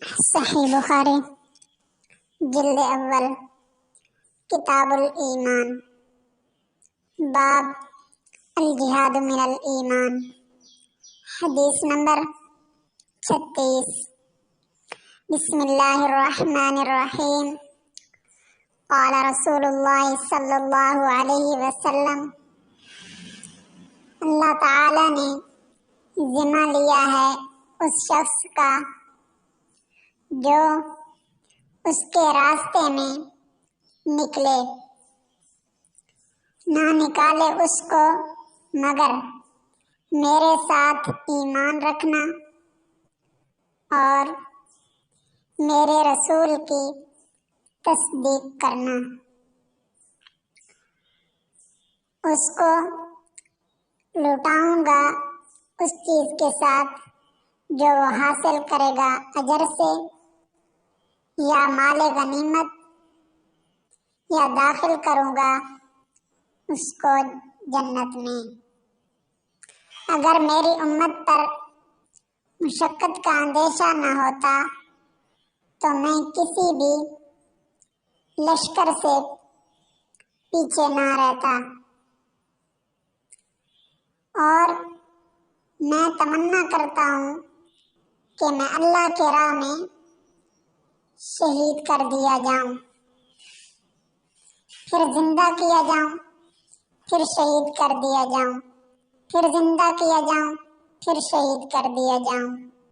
صحیح بخاری جلد اول کتاب الایمان باب الجہاد من الایمان حدیث نمبر 36 بسم اللہ الرحمن الرحیم قال رسول اللہ صلی اللہ علیہ وسلم اللہ تعالی نے ذمہ لیا ہے اس شخص کا جو اس کے راستے میں نکلے، نہ نکالے اس کو مگر میرے ساتھ ایمان رکھنا اور میرے رسول کی تصدیق کرنا۔ اس کو لوٹاؤں گا اس چیز کے ساتھ جو وہ حاصل کرے گا اجر سے، یا مال غنیمت، یا داخل کروں گا اس کو جنت میں۔ اگر میری امت پر مشقت کا اندیشہ نہ ہوتا تو میں کسی بھی لشکر سے پیچھے نہ رہتا، اور میں تمنا کرتا ہوں کہ میں اللہ کے راہ میں شہید کر دیا جاؤں، پھر زندہ کیا جاؤں، پھر شہید کر دیا جاؤں، پھر زندہ کیا جاؤں، پھر شہید کر دیا جاؤں۔